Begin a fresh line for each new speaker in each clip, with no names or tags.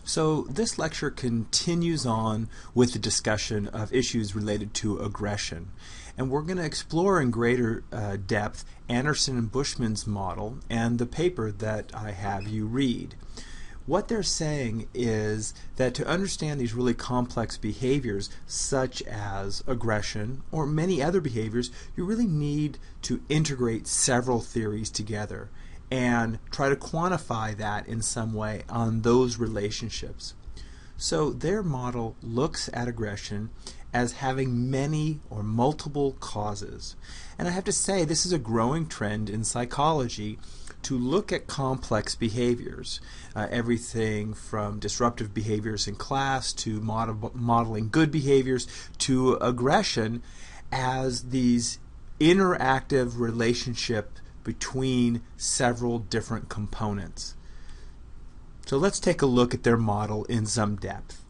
So this lecture continues on with the discussion of issues related to aggression. And we're going to explore in greater depth Anderson and Bushman's model and the paper that I have you read. What they're saying is that to understand these really complex behaviors such as aggression or many other behaviors, you really need to integrate several theories together and try to quantify that in some way on those relationships. So their model looks at aggression as having many or multiple causes. And I have to say, this is a growing trend in psychology to look at complex behaviors, everything from disruptive behaviors in class to modeling good behaviors to aggression as these interactive relationship between several different components. So let's take a look at their model in some depth.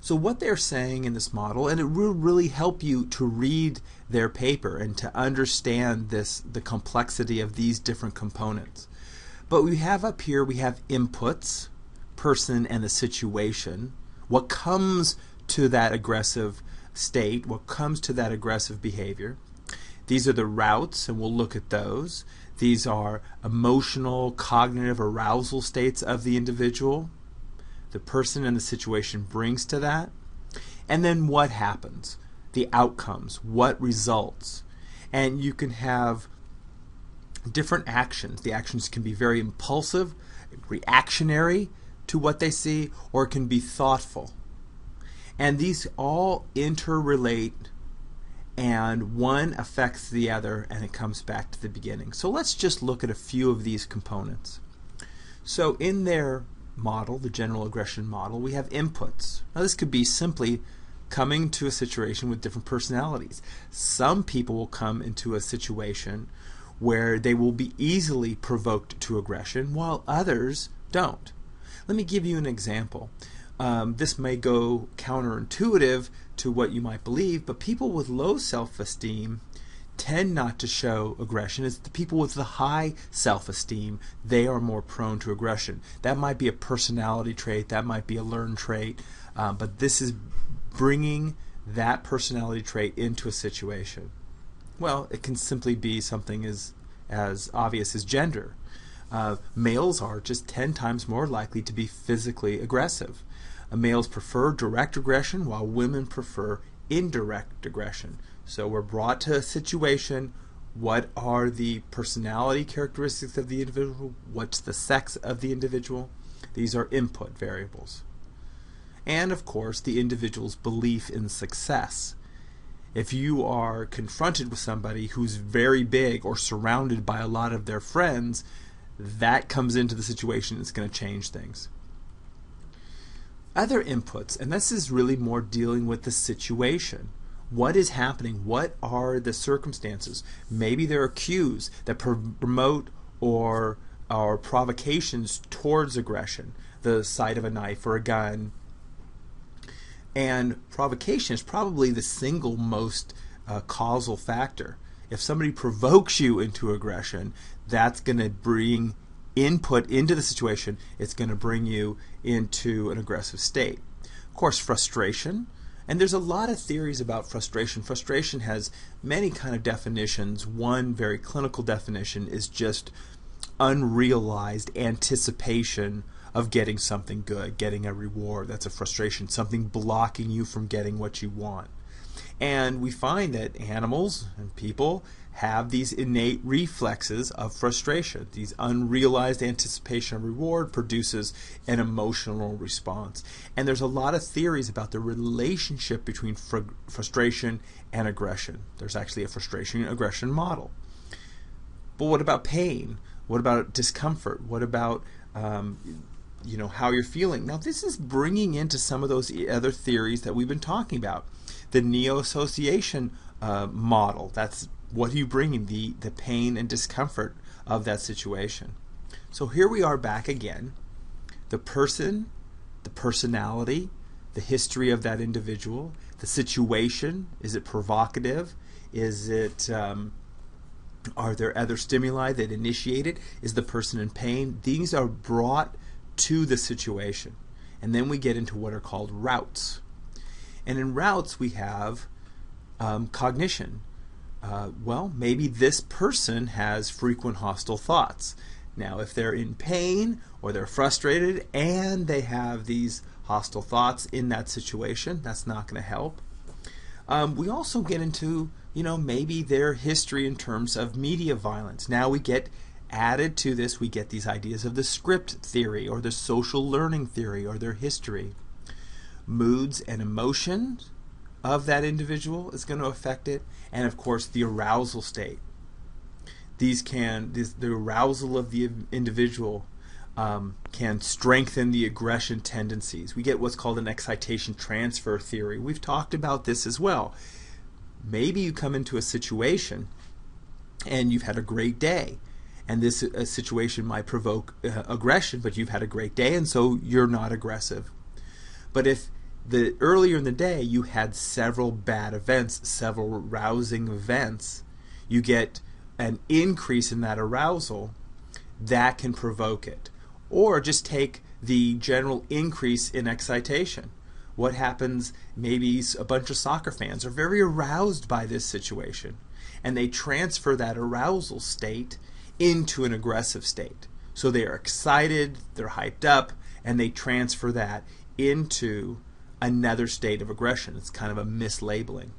So what they're saying in this model, and it will really help you to read their paper and to understand the complexity of these different components. But we have up here, we have inputs, person and the situation, what comes to that aggressive state, what comes to that aggressive behavior. These are the routes, and we'll look at those. These are emotional, cognitive arousal states of the individual. The person and the situation brings to that. And then what happens? The outcomes, what results. And you can have different actions. The actions can be very impulsive, reactionary to what they see, or it can be thoughtful. And these all interrelate, and one affects the other, and it comes back to the beginning. So let's just look at a few of these components. So in their model, the general aggression model, we have inputs. Now this could be simply coming to a situation with different personalities. Some people will come into a situation where they will be easily provoked to aggression, while others don't. Let me give you an example. This may go counterintuitive to what you might believe, but people with low self-esteem tend not to show aggression. It's the people with the high self-esteem, they are more prone to aggression. That might be a personality trait, that might be a learned trait, but this is bringing that personality trait into a situation. Well, it can simply be something as obvious as gender. Males are just 10 times more likely to be physically aggressive. Males prefer direct aggression while women prefer indirect aggression. So we're brought to a situation. What are the personality characteristics of the individual? What's the sex of the individual? These are input variables. And of course, the individual's belief in success. If you are confronted with somebody who's very big or surrounded by a lot of their friends, that comes into the situation. It's going to change things. Other inputs, and this is really more dealing with the situation. What is happening? What are the circumstances? Maybe there are cues that promote or are provocations towards aggression, the sight of a knife or a gun. And provocation is probably the single most causal factor. If somebody provokes you into aggression, that's going to bring input into the situation. It's going to bring you into an aggressive state. Of course, frustration. And there's a lot of theories about frustration. Frustration has many kind of definitions. One very clinical definition is just unrealized anticipation of getting something good, getting a reward. That's a frustration, something blocking you from getting what you want. And we find that animals and people have these innate reflexes of frustration. These unrealized anticipation of reward produces an emotional response. And there's a lot of theories about the relationship between frustration and aggression. There's actually a frustration-aggression model. But what about pain? What about discomfort? What about how you're feeling? Now this is bringing into some of those other theories that we've been talking about. The neo-association model, that's what are you bringing, the pain and discomfort of that situation. So here we are back again. The person, the personality, the history of that individual, the situation, is it provocative? Is it, are there other stimuli that initiate it? Is the person in pain? These are brought to the situation. And then we get into what are called routes. And in routes we have cognition. Well, maybe this person has frequent hostile thoughts. Now, if they're in pain or they're frustrated and they have these hostile thoughts in that situation, that's not going to help. We also get into, maybe their history in terms of media violence. Now we get added to this, we get these ideas of the script theory or the social learning theory or their history. Moods and emotions of that individual is going to affect it, and of course the arousal state. The arousal of the individual can strengthen the aggression tendencies. We get what's called an excitation transfer theory. We've talked about this as well. Maybe you come into a situation and you've had a great day, and this situation might provoke aggression, but you've had a great day and so you're not aggressive. But if earlier in the day you had several bad events, several rousing events, you get an increase in that arousal that can provoke it. Or just take the general increase in excitation. What happens, maybe a bunch of soccer fans are very aroused by this situation, and they transfer that arousal state into an aggressive state. So they are excited, they're hyped up, and they transfer that into another state of aggression. It's kind of a mislabeling.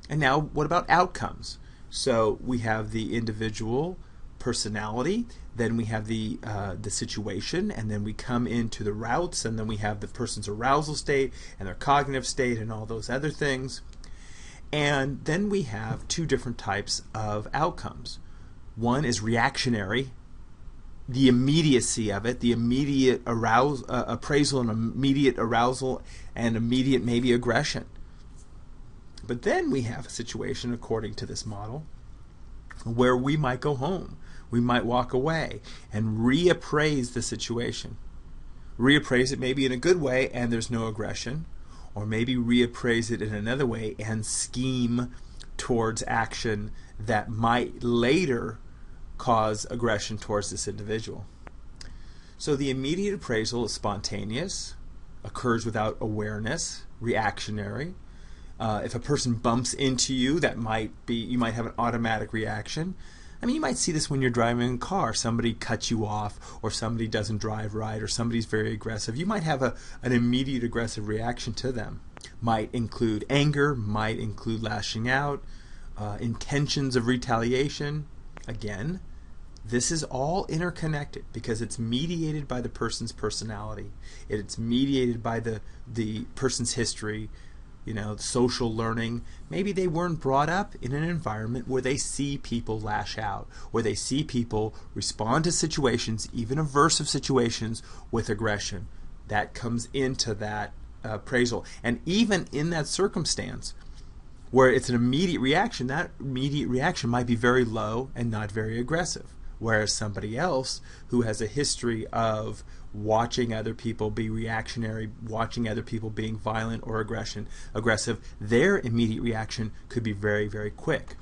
And now, what about outcomes? So we have the individual personality, then we have the situation, and then we come into the routes, and then we have the person's arousal state and their cognitive state and all those other things. And then we have two different types of outcomes. One is reactionary, the immediacy of it, the immediate appraisal and immediate arousal and immediate maybe aggression. But then we have a situation, according to this model, where we might go home, we might walk away and reappraise the situation. Reappraise it maybe in a good way and there's no aggression, or maybe reappraise it in another way and scheme towards action that might later cause aggression towards this individual. So the immediate appraisal is spontaneous, occurs without awareness, reactionary. If a person bumps into you, you might have an automatic reaction. I mean, you might see this when you're driving a car. Somebody cuts you off, or somebody doesn't drive right, or somebody's very aggressive. You might have an immediate aggressive reaction to them. Might include anger, might include lashing out, intentions of retaliation. Again, this is all interconnected because it's mediated by the person's personality. It's mediated by the person's history, social learning. Maybe they weren't brought up in an environment where they see people lash out, where they see people respond to situations, even aversive situations, with aggression. That comes into that appraisal. And even in that circumstance where it's an immediate reaction, that immediate reaction might be very low and not very aggressive. Whereas somebody else who has a history of watching other people be reactionary, watching other people being violent or aggressive, their immediate reaction could be very, very quick.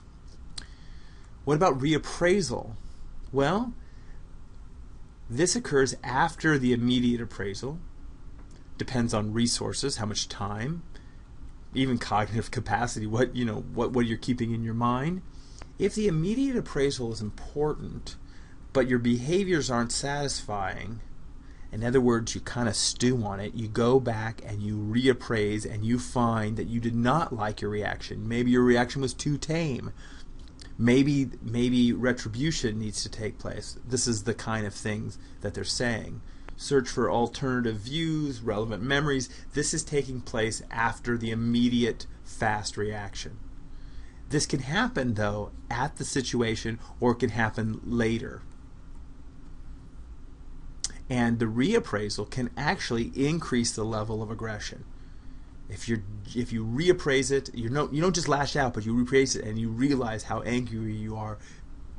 What about reappraisal? Well, this occurs after the immediate appraisal. Depends on resources, how much time, even cognitive capacity, what you're keeping in your mind. If the immediate appraisal is important, but your behaviors aren't satisfying, in other words, you kind of stew on it, you go back and you reappraise and you find that you did not like your reaction. Maybe your reaction was too tame. Maybe retribution needs to take place. This is the kind of things that they're saying. Search for alternative views, relevant memories. This is taking place after the immediate fast reaction. This can happen, though, at the situation, or it can happen later. And the reappraisal can actually increase the level of aggression. If you reappraise it, you don't just lash out, but you reappraise it and you realize how angry you are,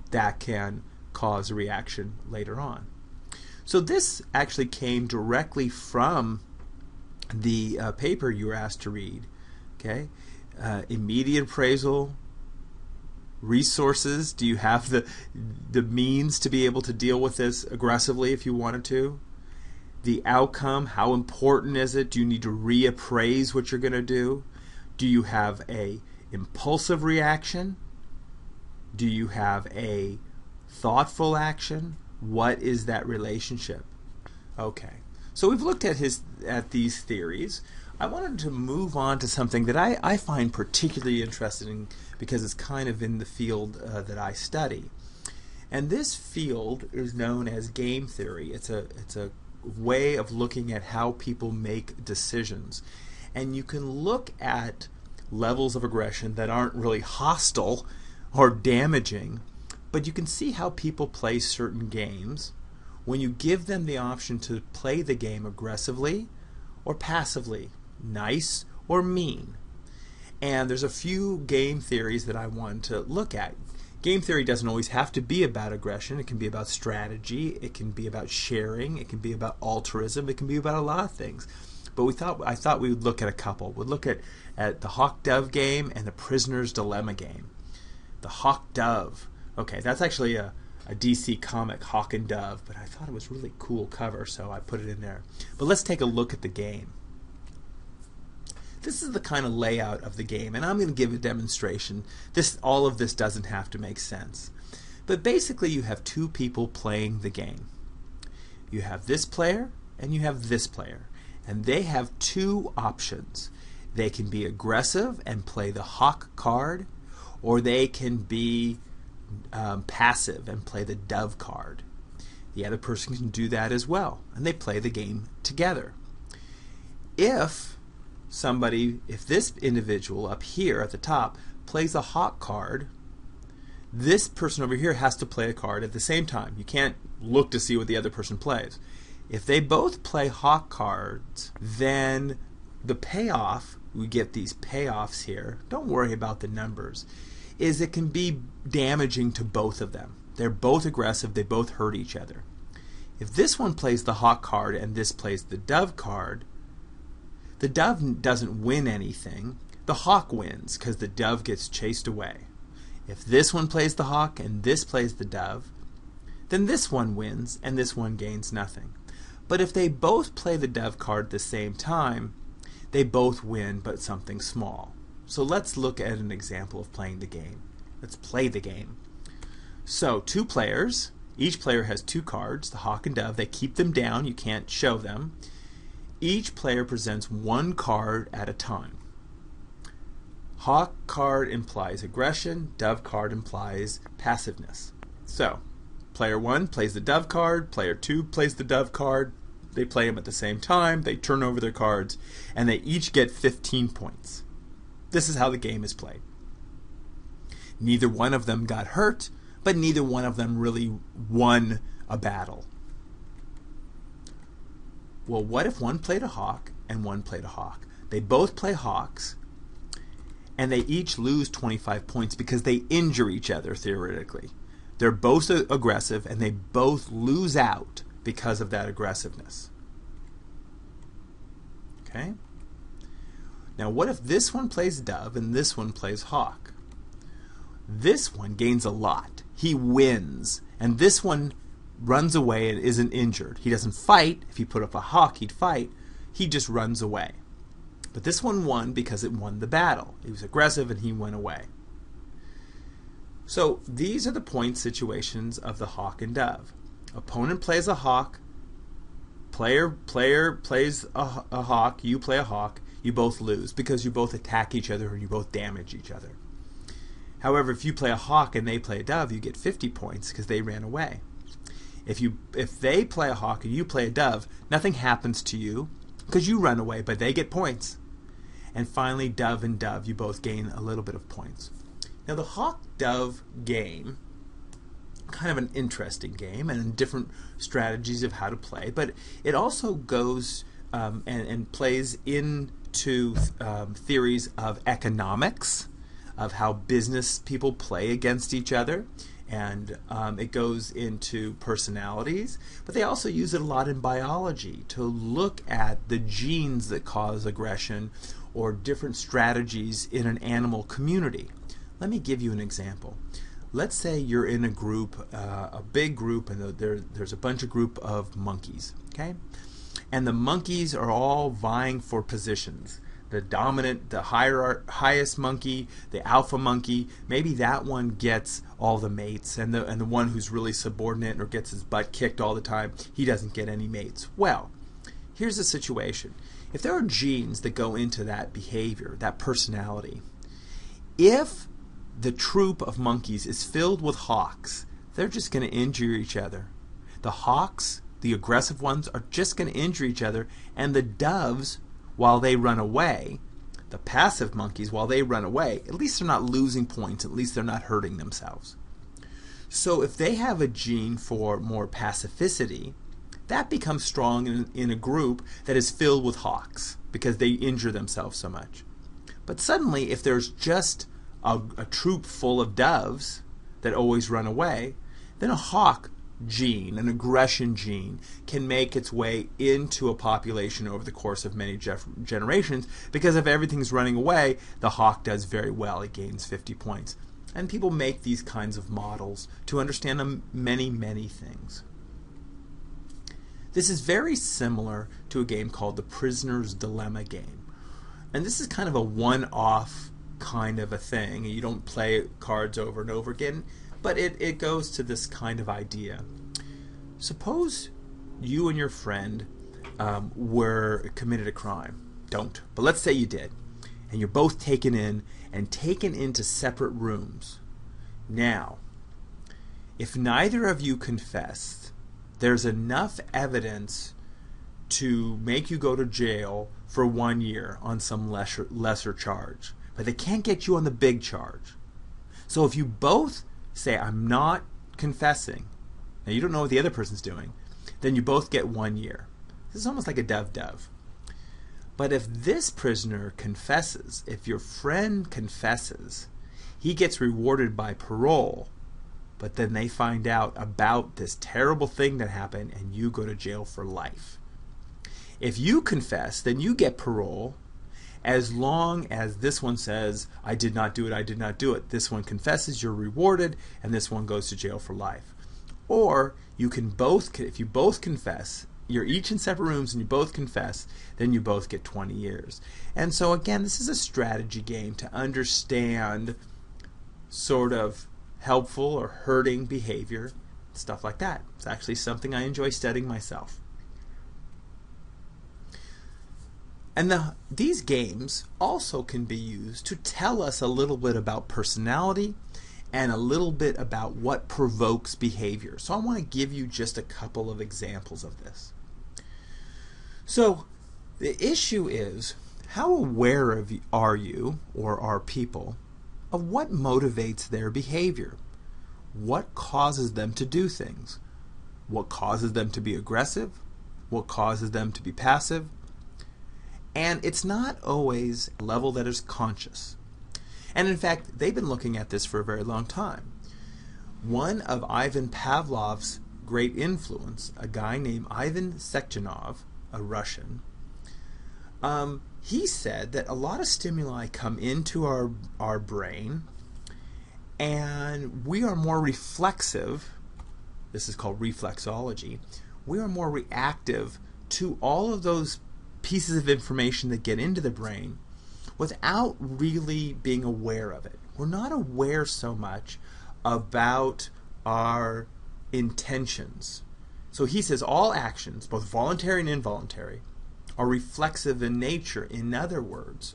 that can cause a reaction later on. So this actually came directly from the paper you were asked to read. Okay, immediate appraisal, resources? Do you have the means to be able to deal with this aggressively if you wanted to? The outcome, how important is it? Do you need to reappraise what you're going to do? Do you have a impulsive reaction? Do you have a thoughtful action? What is that relationship? Okay, so we've looked at these theories. I wanted to move on to something that I find particularly interesting because it's kind of in the field that I study. And this field is known as game theory. It's a way of looking at how people make decisions. And you can look at levels of aggression that aren't really hostile or damaging, but you can see how people play certain games when you give them the option to play the game aggressively or passively, nice or mean. And there's a few game theories that I want to look at. Game theory doesn't always have to be about aggression. It can be about strategy. It can be about sharing. It can be about altruism. It can be about a lot of things. But I thought we would look at a couple. We'd look at the hawk-dove game and the prisoner's dilemma game. The hawk-dove. Okay, that's actually a DC comic, Hawk and Dove, but I thought it was a really cool cover, so I put it in there. But let's take a look at the game. This is the kind of layout of the game, and I'm going to give a demonstration. All of this doesn't have to make sense. But basically you have two people playing the game. You have this player and you have this player. And they have two options. They can be aggressive and play the hawk card, or they can be passive and play the dove card. The other person can do that as well, and they play the game together. If this individual up here at the top plays a hawk card, this person over here has to play a card at the same time. You can't look to see what the other person plays. If they both play hawk cards, then the payoff, we get these payoffs here, don't worry about the numbers, is it can be damaging to both of them. They're both aggressive, they both hurt each other. If this one plays the hawk card and this plays the dove card, the dove doesn't win anything. The hawk wins because the dove gets chased away. If this one plays the hawk and this plays the dove, then this one wins and this one gains nothing. But if they both play the dove card at the same time, they both win but something small. So let's look at an example of playing the game. Let's play the game. So two players, each player has two cards, the hawk and dove. They keep them down, you can't show them. Each player presents one card at a time. Hawk card implies aggression, dove card implies passiveness. So, player 1 plays the dove card, player 2 plays the dove card, they play them at the same time, they turn over their cards, and they each get 15 points. This is how the game is played. Neither one of them got hurt, but neither one of them really won a battle. Well, what if one played a hawk and one played a hawk? They both play hawks, and they each lose 25 points because they injure each other, theoretically. They're both aggressive, and they both lose out because of that aggressiveness. Okay? Now, what if this one plays dove and this one plays hawk? This one gains a lot. He wins, and this one runs away and isn't injured. He doesn't fight. If he put up a hawk, he'd fight. He just runs away. But this one won because it won the battle. He was aggressive and he went away. So these are the point situations of the hawk and dove. Opponent plays a hawk. Player plays a hawk. You play a hawk. You both lose because you both attack each other or you both damage each other. However, if you play a hawk and they play a dove, you get 50 points because they ran away. If they play a hawk and you play a dove, nothing happens to you because you run away, but they get points. And finally, dove and dove, you both gain a little bit of points. Now, the hawk-dove game, kind of an interesting game and different strategies of how to play, but it also goes and plays into theories of economics, of how business people play against each other. And it goes into personalities, but they also use it a lot in biology to look at the genes that cause aggression or different strategies in an animal community. Let me give you an example. Let's say you're in a group, a big group, and there's a bunch of group of monkeys, okay? And the monkeys are all vying for positions. The dominant, the highest monkey, the alpha monkey, maybe that one gets all the mates, and the one who's really subordinate or gets his butt kicked all the time, he doesn't get any mates. Well, here's the situation. If there are genes that go into that behavior, that personality, if the troop of monkeys is filled with hawks, they're just going to injure each other. The hawks, the aggressive ones, are just going to injure each other, and the doves, while they run away, the passive monkeys, while they run away, at least they're not losing points, at least they're not hurting themselves. So if they have a gene for more pacificity, that becomes strong in a group that is filled with hawks because they injure themselves so much. But suddenly, if there's just a troop full of doves that always run away, then a hawk gene, an aggression gene, can make its way into a population over the course of many generations, because if everything's running away, the hawk does very well. It gains 50 points. And people make these kinds of models to understand many, many things. This is very similar to a game called the Prisoner's Dilemma game. And this is kind of a one-off kind of a thing. You don't play cards over and over again, but it goes to this kind of idea. Suppose you and your friend committed a crime. Don't. But let's say you did. And you're both taken into separate rooms. Now, if neither of you confessed, there's enough evidence to make you go to jail for 1 year on some lesser charge. But they can't get you on the big charge. So if you both say, I'm not confessing, now you don't know what the other person's doing, then you both get 1 year. This is almost like a dove-dove. But if this prisoner confesses, if your friend confesses, he gets rewarded by parole, but then they find out about this terrible thing that happened and you go to jail for life. If you confess, then you get parole, as long as this one says, I did not do it, I did not do it. This one confesses, you're rewarded, and this one goes to jail for life. Or you can both, if you both confess, you're each in separate rooms and you both confess, then you both get 20 years. And so again, this is a strategy game to understand sort of helpful or hurting behavior, stuff like that. It's actually something I enjoy studying myself. And these games also can be used to tell us a little bit about personality and a little bit about what provokes behavior. So I want to give you just a couple of examples of this. So the issue is, how aware are you, or are people, of what motivates their behavior? What causes them to do things? What causes them to be aggressive? What causes them to be passive? And it's not always a level that is conscious. And in fact, they've been looking at this for a very long time. One of Ivan Pavlov's great influence, a guy named Ivan Sechenov, a Russian, he said that a lot of stimuli come into our brain, and we are more reflexive. This is called reflexology. We are more reactive to all of those pieces of information that get into the brain without really being aware of it. We're not aware so much about our intentions. So he says all actions, both voluntary and involuntary, are reflexive in nature. In other words,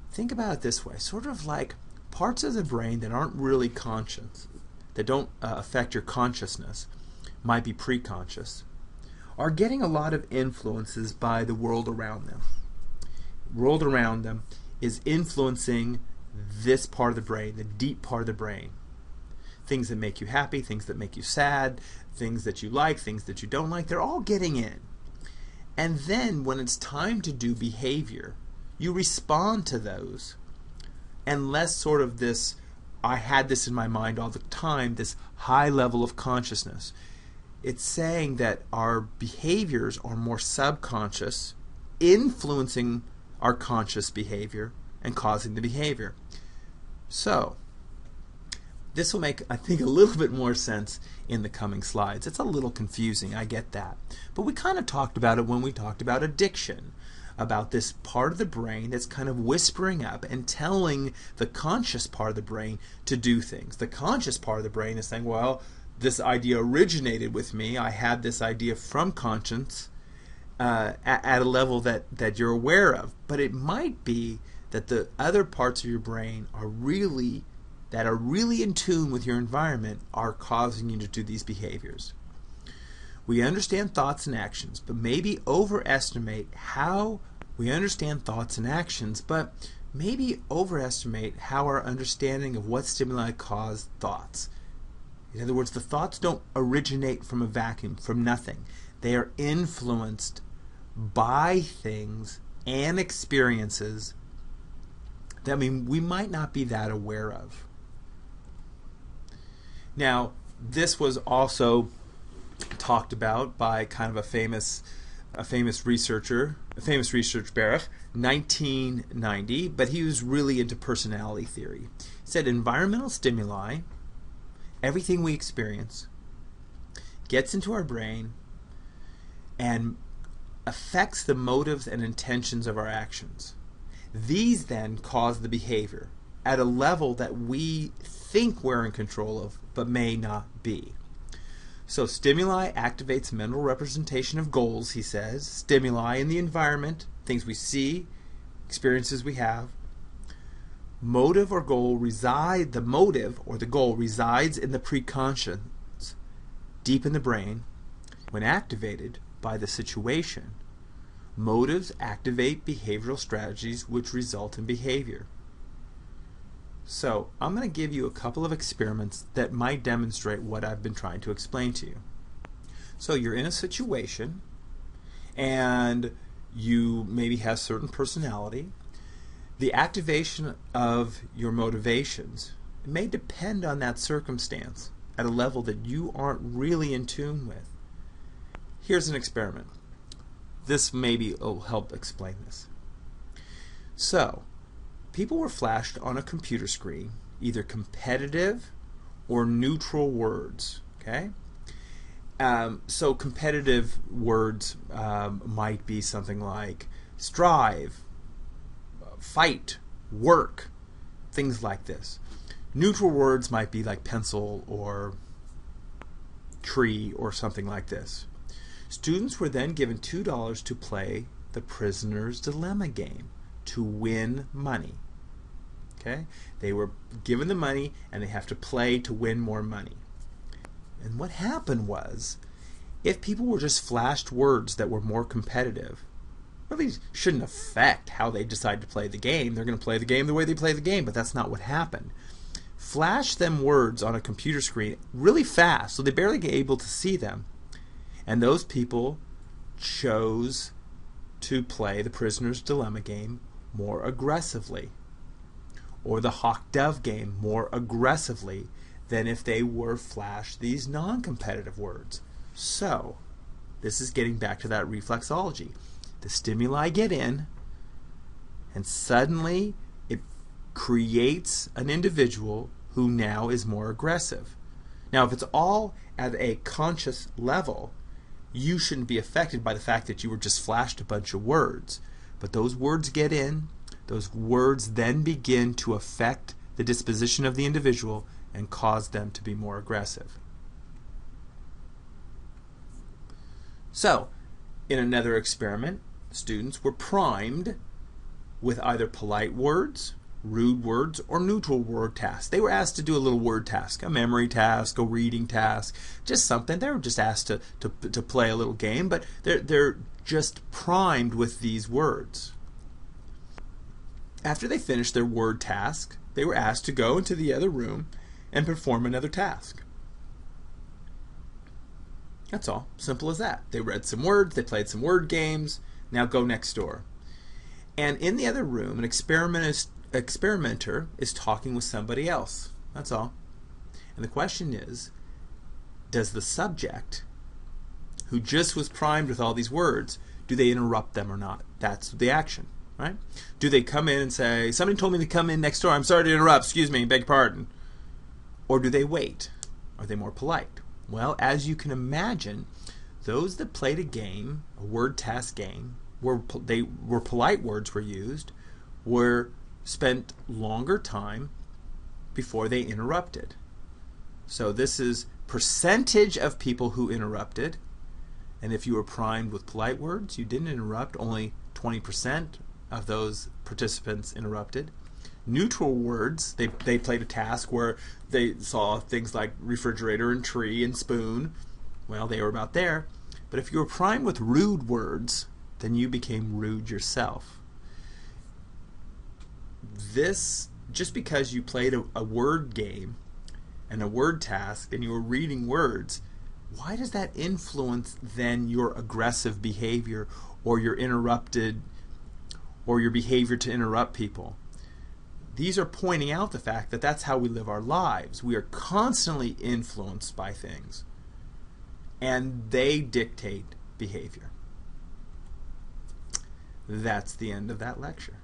think about it this way, sort of like parts of the brain that aren't really conscious, that don't affect your consciousness, might be preconscious, are getting a lot of influences by the world around them. The world around them is influencing this part of the brain, the deep part of the brain. Things that make you happy, things that make you sad, things that you like, things that you don't like, they're all getting in. And then when it's time to do behavior, you respond to those, and less sort of this, I had this in my mind all the time, this high level of consciousness. It's saying that our behaviors are more subconscious, influencing our conscious behavior and causing the behavior. So, This will make, I think, a little bit more sense in the coming slides. It's a little confusing, I get that. But we kind of talked about it when we talked about addiction, about this part of the brain that's kind of whispering up and telling the conscious part of the brain to do things. The conscious part of the brain is saying, well, this idea originated with me. I had this idea from conscience at a level that you're aware of. But it might be that the other parts of your brain are really in tune with your environment are causing you to do these behaviors. We understand thoughts and actions, but maybe overestimate how we understand thoughts and actions, but maybe overestimate how our understanding of what stimuli cause thoughts. In other words, the thoughts don't originate from a vacuum, from nothing. They are influenced by things and experiences that we might not be that aware of. Now, this was also talked about by kind of a famous research Baruch, 1990, but he was really into personality theory. He said environmental stimuli, everything we experience, gets into our brain and affects the motives and intentions of our actions. These then cause the behavior at a level that we think we're in control of, but may not be. So stimuli activates mental representation of goals, he says. Stimuli in the environment, things we see, experiences we have. Motive or goal reside, the motive or the goal resides in the preconscious, deep in the brain. When activated by the situation, motives activate behavioral strategies which result in behavior. So I'm going to give you a couple of experiments that might demonstrate what I've been trying to explain to you. So you're in a situation and you maybe have certain personality. The activation of your motivations may depend on that circumstance at a level that you aren't really in tune with. Here's an experiment. This maybe will help explain this. So, people were flashed on a computer screen either competitive or neutral words. Okay? So competitive words might be something like strive, fight, work, things like this. Neutral words might be like pencil or tree or something like this. Students were then given $2 to play the prisoner's dilemma game to win money. Okay? They were given the money and they have to play to win more money. And what happened was, if people were just flashed words that were more competitive, really shouldn't affect how they decide to play the game. They're going to play the game the way they play the game, but that's not what happened. Flash them words on a computer screen really fast, so they barely get able to see them. And those people chose to play the prisoner's dilemma game more aggressively, or the hawk-dove game more aggressively than if they were flashed these non-competitive words. So, this is getting back to that reflexology. The stimuli get in, and suddenly it creates an individual who now is more aggressive. Now, if it's all at a conscious level, you shouldn't be affected by the fact that you were just flashed a bunch of words. But those words get in, those words then begin to affect the disposition of the individual and cause them to be more aggressive. So, in another experiment, students were primed with either polite words, rude words, or neutral word tasks. They were asked to do a little word task, a memory task, a reading task, just something. They were just asked to play a little game, but they're just primed with these words. After they finished their word task, they were asked to go into the other room and perform another task. That's all. Simple as that. They read some words, they played some word games, now go next door. And in the other room, an experimenter is talking with somebody else. That's all. And the question is, does the subject, who just was primed with all these words, do they interrupt them or not? That's the action, right? Do they come in and say, somebody told me to come in next door, I'm sorry to interrupt, excuse me, beg your pardon. Or do they wait? Are they more polite? Well, as you can imagine, those that played a game, a word task game, where polite words were used, were spent longer time before they interrupted. So this is percentage of people who interrupted, and if you were primed with polite words, you didn't interrupt. Only 20% of those participants interrupted. Neutral words, they played a task where they saw things like refrigerator and tree and spoon. Well, they were about there. But if you were primed with rude words, then you became rude yourself. This, just because you played a word game and a word task and you were reading words, why does that influence then your aggressive behavior or your interrupted or your behavior to interrupt people? These are pointing out the fact that that's how we live our lives. We are constantly influenced by things, and they dictate behavior. That's the end of that lecture.